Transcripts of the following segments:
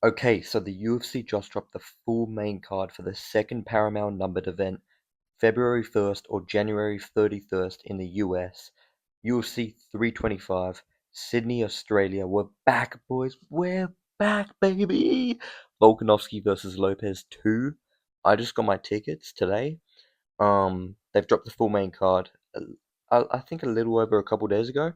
Okay, so the UFC just dropped the full main card for the second Paramount numbered event, February 1st or January 31st in the US. UFC 325, Sydney, Australia. We're back, boys. We're back, baby. Volkanovski versus Lopes 2. I just got my tickets today. They've dropped the full main card. I think a little over a couple days ago.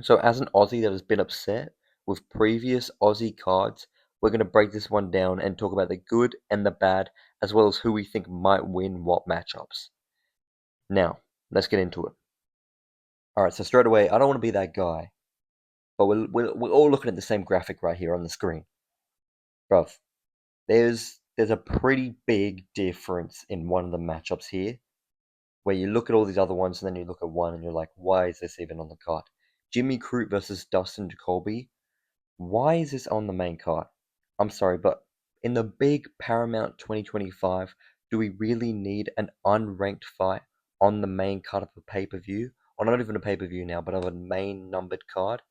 So, as an Aussie that has been upset with previous Aussie cards, we're going to break this one down and talk about the good and the bad, as well as who we think might win what matchups. Now, let's get into it. Alright, so straight away, I don't want to be that guy, but we're all looking at the same graphic right here on the screen. Bruv, there's a pretty big difference in one of the matchups here, where you look at all these other ones and then you look at one and you're like, why is this even on the card? Jimmy Crute versus Dustin Jacoby. Why is this on the main card? I'm sorry, but in the big Paramount 2025, do we really need an unranked fight on the main card of a pay-per-view? Or not even a pay-per-view now, but of a main numbered card?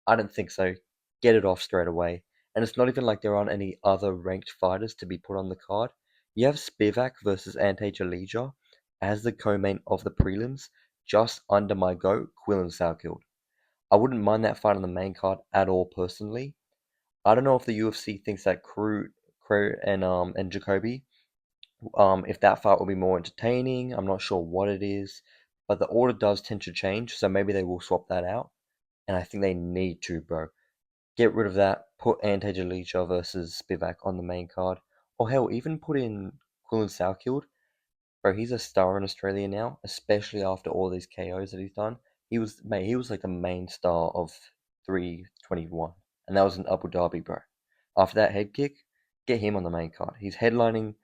I don't think so. Get it off straight away. And it's not even like there aren't any other ranked fighters to be put on the card. You have Spivak versus Ante Jalija as the co-main of the prelims, just under my goat, Quillan Salkeld. I wouldn't mind that fight on the main card at all personally. I don't know if the UFC thinks that Crew and Jacoby, if that fight will be more entertaining. I'm not sure what it is, but the order does tend to change, so maybe they will swap that out. And I think they need to, bro. Get rid of that. Put Ante Jalija versus Spivak on the main card, or hell, even put in Quillan Salkeld. Bro, he's a star in Australia now, especially after all these KOs that he's done. He was like the main star of 321, and that was in Abu Dhabi, bro. After that head kick, get him on the main card. He's headlining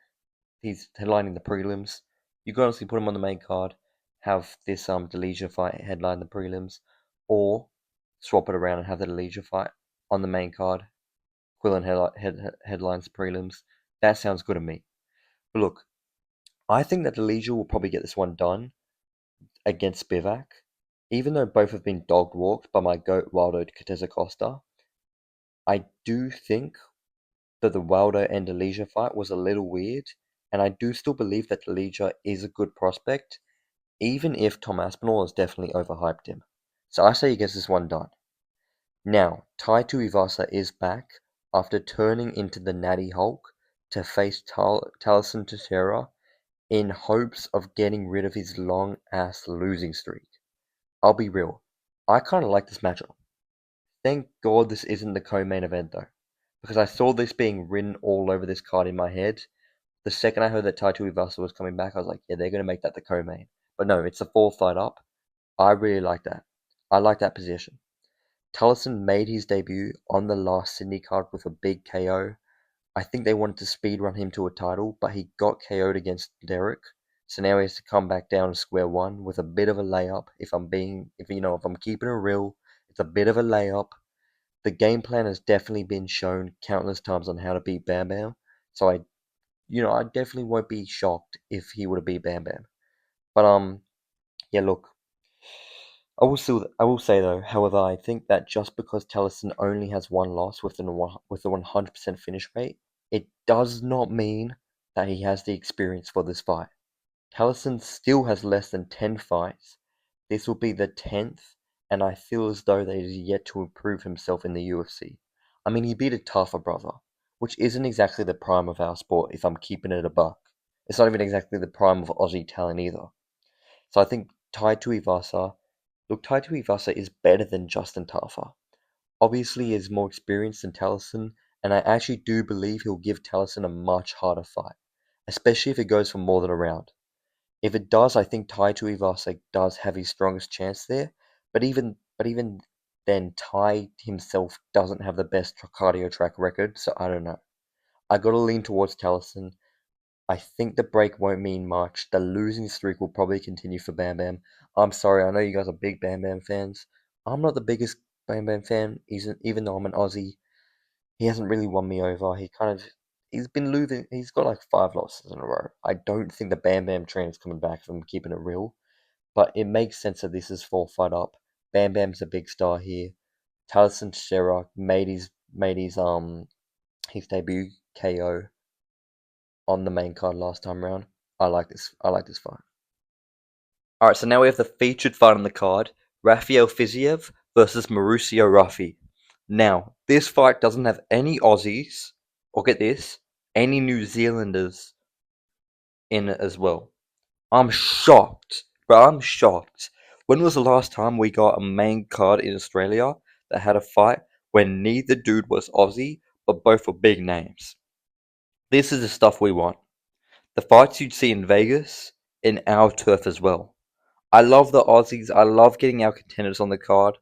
the prelims. You can honestly put him on the main card, have this Delija fight headline the prelims, or swap it around and have the Delija fight on the main card. Quillen headlines the prelims. That sounds good to me. But look, I think that Delija will probably get this one done against Spivak, even though both have been dog walked by my goat Waldo Cortez Acosta. I do think that the Wilder and Delija fight was a little weird, and I do still believe that Delija is a good prospect, even if Tom Aspinall has definitely overhyped him. So I say he gets this one done. Now, Tai Tuivasa is back after turning into the Natty Hulk to face Taliesin Teixeira in hopes of getting rid of his long-ass losing streak. I'll be real, I kinda like this matchup. Thank God this isn't the co-main event though, because I saw this being written all over this card in my head. The second I heard that Tai Tuivasa was coming back, I was like, yeah, they're gonna make that the co-main. But no, it's the 4 fight up. I really like that. I like that position. Taliesin made his debut on the last Sydney card with a big KO. I think they wanted to speed run him to a title, but he got KO'd against Derek. So now he has to come back down to square one with a bit of a layup. If I'm keeping it real, it's a bit of a layup. The game plan has definitely been shown countless times on how to beat Bam Bam. So I definitely won't be shocked if he were to beat Bam Bam. But yeah, look, I will say though, however, I think that just because Taliesin only has one loss with a 100% finish rate, it does not mean that he has the experience for this fight. Taliesin still has less than 10 fights. This will be the 10th, and I feel as though that he is yet to improve himself in the UFC. I mean, he beat a tougher brother, which isn't exactly the prime of our sport if I'm keeping it a buck. It's not even exactly the prime of Aussie talent either. So I think Tai Tuivasa is better than Justin Tafa. Obviously, he is more experienced than Taliesin, and I actually do believe he'll give Taliesin a much harder fight, especially if it goes for more than a round. If it does, I think Tai Tuivasa does have his strongest chance there, but even then, Tai himself doesn't have the best cardio track record, so I don't know. I gotta lean towards Taliesin. I think the break won't mean much. The losing streak will probably continue for Bam Bam. I'm sorry, I know you guys are big Bam Bam fans. I'm not the biggest Bam Bam fan, even though I'm an Aussie. He hasn't really won me over. He's been losing. He's got like 5 losses in a row. I don't think the Bam Bam train is coming back, if I'm keeping it real. But it makes sense that this is 4 fight up. Bam Bam's a big star here. Taliesin Sherak made his his debut KO on the main card last time round. I like this. I like this fight. All right, so now we have the featured fight on the card: Rafael Fiziev versus Mauricio Ruffy. Now, this fight doesn't have any Aussies, or get this, any New Zealanders in it as well. I'm shocked, bro. I'm shocked. When was the last time we got a main card in Australia that had a fight when neither dude was Aussie, but both were big names? This is the stuff we want. The fights you'd see in Vegas, in our turf as well. I love the Aussies. I love getting our contenders on the card,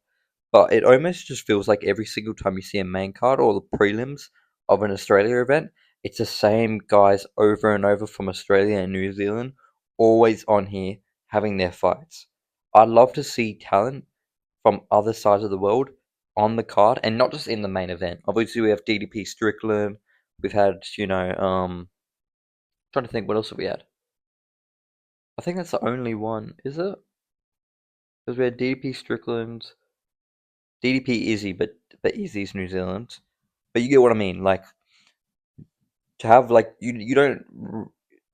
but it almost just feels like every single time you see a main card or the prelims of an Australia event, it's the same guys over and over from Australia and New Zealand, always on here having their fights. I'd love to see talent from other sides of the world on the card and not just in the main event. Obviously, we have DDP Strickland. We've had, trying to think what else have we had. I think that's the only one, is it? Because we had DDP Strickland, DDP Izzy, but Izzy's New Zealand. But you get what I mean. Like to have like you don't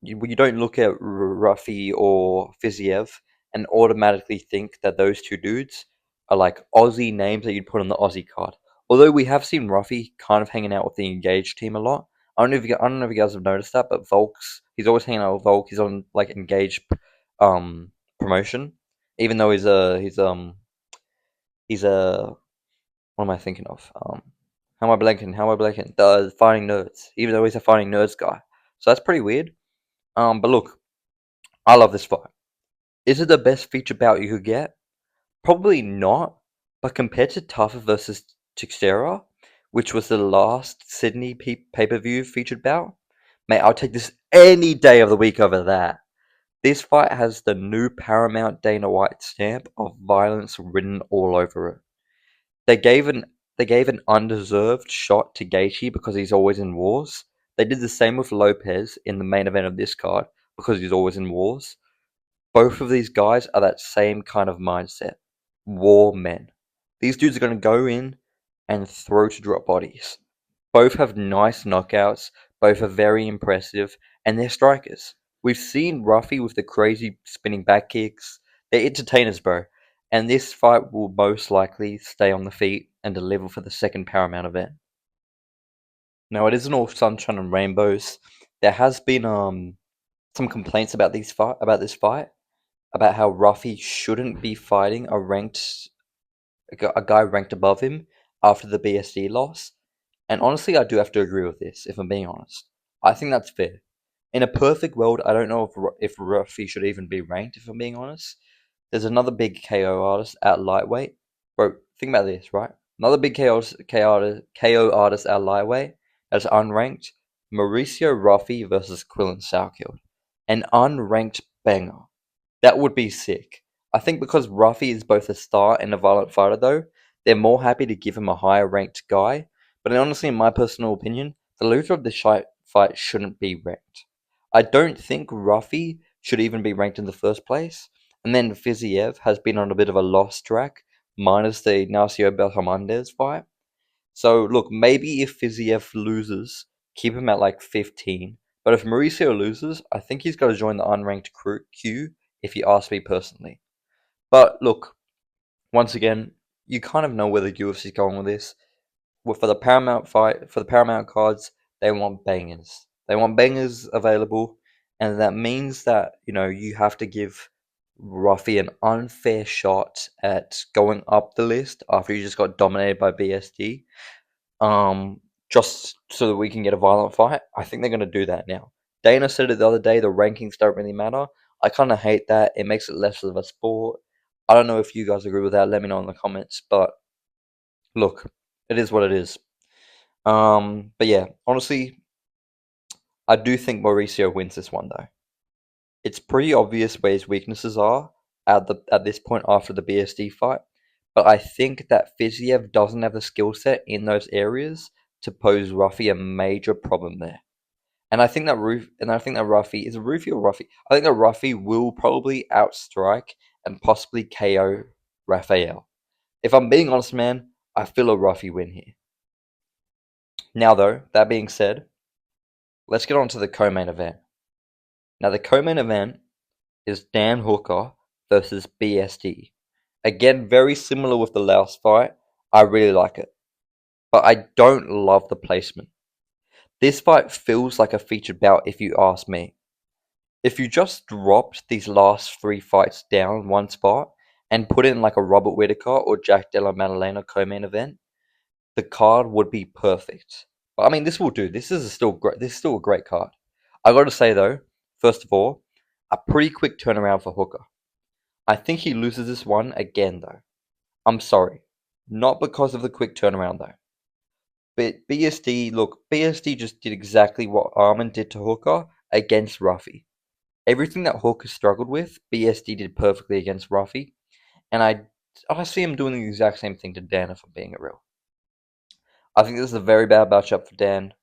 look at Ruffy or Fiziev and automatically think that those two dudes are like Aussie names that you'd put on the Aussie card. Although we have seen Ruffy kind of hanging out with the Engaged team a lot. I don't know if you guys have noticed that, but he's always hanging out with Volk. He's on like Engaged um promotion, even though he's a what am I thinking of? How am I blanking? How am I blanking? The Fighting Nerds. Even though he's a Fighting Nerds guy, so that's pretty weird. But look, I love this fight. Is it the best feature bout you could get? Probably not. But compared to Tafa versus Teixeira, which was the last Sydney pay-per-view featured bout, mate, I'll take this any day of the week over that. This fight has the new Paramount Dana White stamp of violence written all over it. They gave an they gave an undeserved shot to Gaethje because he's always in wars. They did the same with Lopes in the main event of this card because he's always in wars. Both of these guys are that same kind of mindset. War men. These dudes are going to go in and throw to drop bodies. Both have nice knockouts, both are very impressive, and they're strikers. We've seen Ruffy with the crazy spinning back kicks. They're entertainers, bro. And this fight will most likely stay on the feet and deliver for the second Paramount event. Now, it isn't all sunshine and rainbows. There has been some complaints about this fight, about how Ruffy shouldn't be fighting a guy ranked above him after the BSD loss. And honestly, I do have to agree with this, if I'm being honest. I think that's fair. In a perfect world, I don't know if Ruffy should even be ranked, if I'm being honest. There's another big KO artist at lightweight. Bro, think about this, right? Another big KO artist at lightweight that's unranked. Mauricio Ruffy versus Quillen Salkield. An unranked banger. That would be sick. I think because Ruffy is both a star and a violent fighter, though, they're more happy to give him a higher ranked guy. But honestly, in my personal opinion, the loser of this fight shouldn't be ranked. I don't think Ruffy should even be ranked in the first place. And then Fiziev has been on a bit of a lost track, minus the Ignacio Beltramandez fight. So look, maybe if Fiziev loses, keep him at like 15. But if Mauricio loses, I think he's got to join the unranked queue, if you ask me personally. But look, once again, you kind of know where the UFC is going with this. For the Paramount fight, for the Paramount cards, they want bangers. They want bangers available, and that means that you have to give Ruffy an unfair shot at going up the list after you just got dominated by BSD. Just so that we can get a violent fight. I think they're going to do that now. Dana said it the other day, the rankings don't really matter. I kind of hate that. It makes it less of a sport. I don't know if you guys agree with that. Let me know in the comments. But look, it is what it is. But yeah, honestly, I do think Mauricio wins this one though. It's pretty obvious where his weaknesses are at this point after the BSD fight. But I think that Fiziev doesn't have the skill set in those areas to pose Ruffy a major problem there. And I think that Ruffy is it Ruffy or Ruffy? I think that Ruffy will probably outstrike and possibly KO Raphael. If I'm being honest, man, I feel a Ruffy win here. Now, though, that being said, let's get on to the co-main event. Now, the co-main event is Dan Hooker versus BSD. Again, very similar with the last fight. I really like it, but I don't love the placement. This fight feels like a featured bout if you ask me. If you just dropped these last three fights down one spot and put it in like a Robert Whittaker or Jack Della Maddalena co-main event, the card would be perfect. But I mean, this will do. This is still great. This is still a great card. I got to say though, first of all, a pretty quick turnaround for Hooker. I think he loses this one again though. I'm sorry, not because of the quick turnaround though. But BSD just did exactly what Arman did to Hooker against Ruffy. Everything that Hooker struggled with, BSD did perfectly against Ruffy, and I see him doing the exact same thing to Dan if I'm being real. I think this is a very bad matchup for Dan.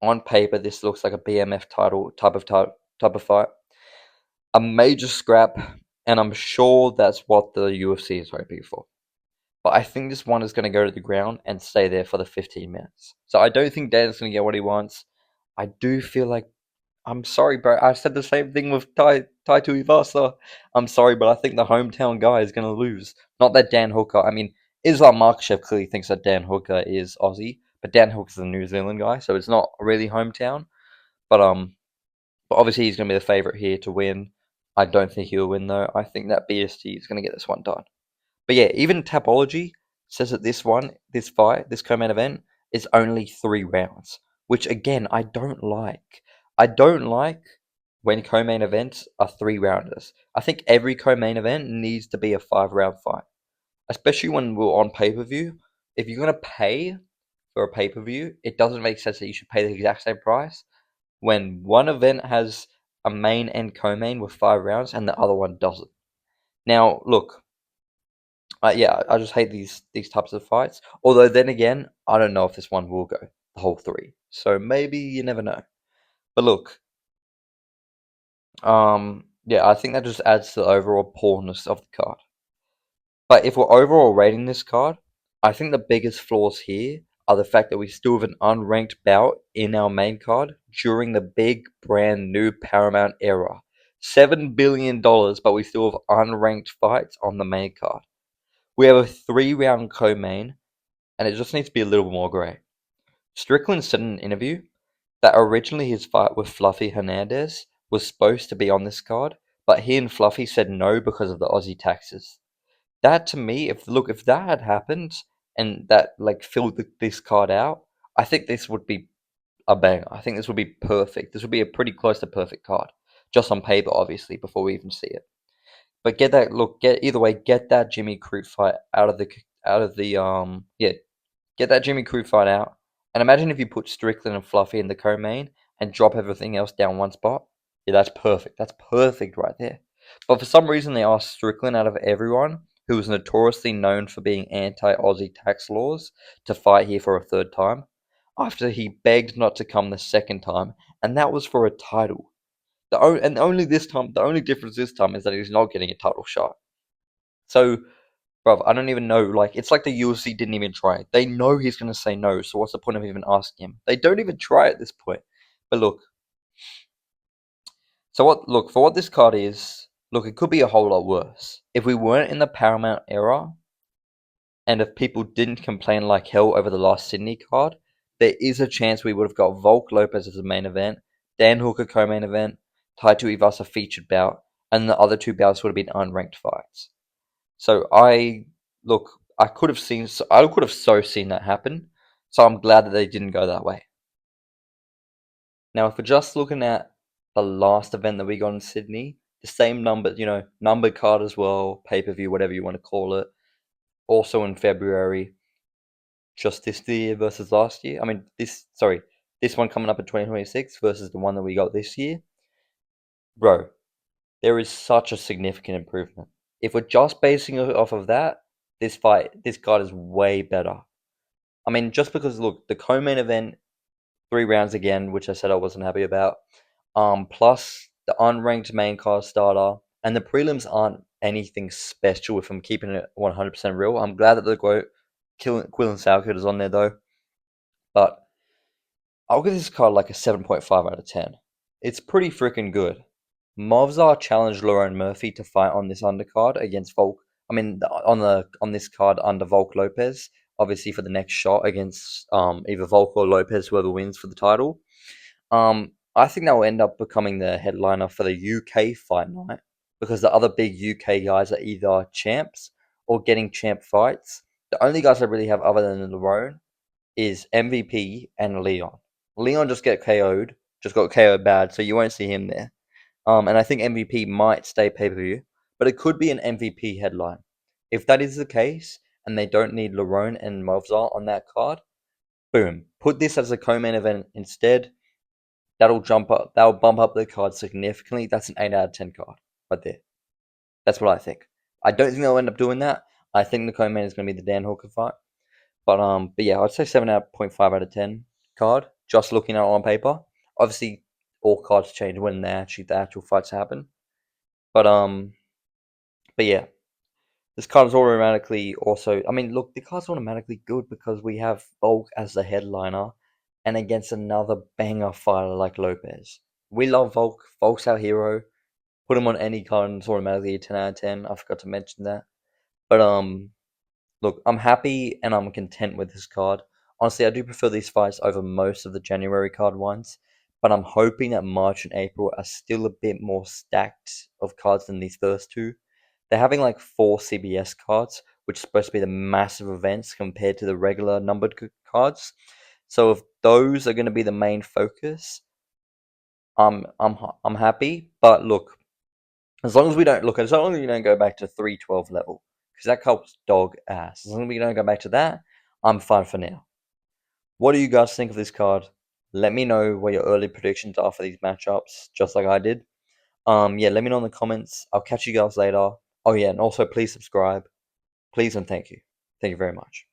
On paper, this looks like a BMF title type of fight, a major scrap, and I'm sure that's what the UFC is hoping for. But I think this one is going to go to the ground and stay there for the 15 minutes. So I don't think Dan's going to get what he wants. I do feel like, I'm sorry, bro. I said the same thing with Tai Tuivasa. I'm sorry, but I think the hometown guy is going to lose. Not that Dan Hooker. I mean, Islam Makhachev clearly thinks that Dan Hooker is Aussie, but Dan Hooker's a New Zealand guy, so it's not really hometown. But but obviously he's going to be the favorite here to win. I don't think he'll win though. I think that BST is going to get this one done. But yeah, even Tapology says that this co-main event is only 3 rounds, which again, I don't like. I don't like when co-main events are 3 rounders. I think every co-main event needs to be a 5 round fight, especially when we're on pay-per-view. If you're going to pay for a pay-per-view, it doesn't make sense that you should pay the exact same price when one event has a main and co-main with 5 rounds and the other one doesn't. Now, look, yeah, I just hate these types of fights. Although then again, I don't know if this one will go the whole 3. So maybe you never know. But look, yeah, I think that just adds to the overall poorness of the card. But if we're overall rating this card, I think the biggest flaws here are the fact that we still have an unranked bout in our main card during the big brand new Paramount era. $7 billion, but we still have unranked fights on the main card. We have a 3 round co-main, and it just needs to be a little more grey. Strickland said in an interview that originally his fight with Fluffy Hernandez was supposed to be on this card, but he and Fluffy said no because of the Aussie taxes. That to me, if that had happened and that like filled this card out, I think this would be a banger. I think this would be perfect. This would be a pretty close to perfect card, just on paper, obviously, before we even see it. But get either way, get that Jimmy Crute fight yeah, get that Jimmy Crute fight out. And imagine if you put Strickland and Fluffy in the co-main and drop everything else down one spot. Yeah, that's perfect. That's perfect right there. But for some reason, they asked Strickland out of everyone, who was notoriously known for being anti-Aussie tax laws, to fight here for a third time, after he begged not to come the second time, and that was for a title. The only difference this time is that he's not getting a title shot. So, bruv, I don't even know. Like, it's like the UFC didn't even try. They know he's going to say no, so what's the point of even asking him? They don't even try at this point. But look, for what this card is, look, it could be a whole lot worse. If we weren't in the Paramount era, and if people didn't complain like hell over the last Sydney card, there is a chance we would have got Volk Lopes as the main event, Dan Hooker co-main event, Tai Tuivasa featured bout, and the other 2 bouts would have been unranked fights. So I could have so seen that happen. So I'm glad that they didn't go that way. Now, if we're just looking at the last event that we got in Sydney, the same number, number card as well, pay-per-view, whatever you want to call it, also in February, just this year versus last year. I mean, this one coming up in 2026 versus the one that we got this year. Bro, there is such a significant improvement. If we're just basing it off of that, this card is way better. I mean, just because look, the co-main event, 3 rounds again, which I said I wasn't happy about. Plus the unranked main card starter, and the prelims aren't anything special if I'm keeping it 100% real. I'm glad that the quote Quillen Southgate is on there though. But I'll give this card like a 7.5 out of 10. It's pretty freaking good. Movzar challenged Lauren Murphy to fight on this undercard against Volk. I mean, on this card under Volk Lopez, obviously for the next shot against either Volk or Lopez, whoever wins for the title. I think that will end up becoming the headliner for the UK fight night because the other big UK guys are either champs or getting champ fights. The only guys I really have other than Lerone is MVP and Leon. Leon just got KO'd bad, so you won't see him there. And I think MVP might stay pay-per-view, but it could be an MVP headline. If that is the case, and they don't need Lerone and Movzar on that card, boom. Put this as a co-main event instead. That'll bump up the card significantly. That's an 8 out of 10 card right there. That's what I think. I don't think they'll end up doing that. I think the co-main is going to be the Dan Hooker fight. But yeah, I'd say 7.5 out of 10 card. Just looking at it on paper. Obviously, all cards change when the actual fights happen. But but yeah, this card is automatically also. I mean, look, the card's automatically good because we have Volk as the headliner, and against another banger fighter like Lopez. We love Volk. Volk's our hero. Put him on any card, and it's automatically a 10 out of 10. I forgot to mention that. But look, I'm happy and I'm content with this card. Honestly, I do prefer these fights over most of the January card ones, but I'm hoping that March and April are still a bit more stacked of cards than these first two. They're having like 4 CBS cards, which is supposed to be the massive events compared to the regular numbered cards. So if those are going to be the main focus, I'm happy. But look, as long as we don't go back to 312 level, because that helps dog ass. As long as we don't go back to that, I'm fine for now. What do you guys think of this card? Let me know what your early predictions are for these matchups, just like I did. Yeah, let me know in the comments. I'll catch you guys later. Oh yeah, and also please subscribe. Please and thank you. Thank you very much.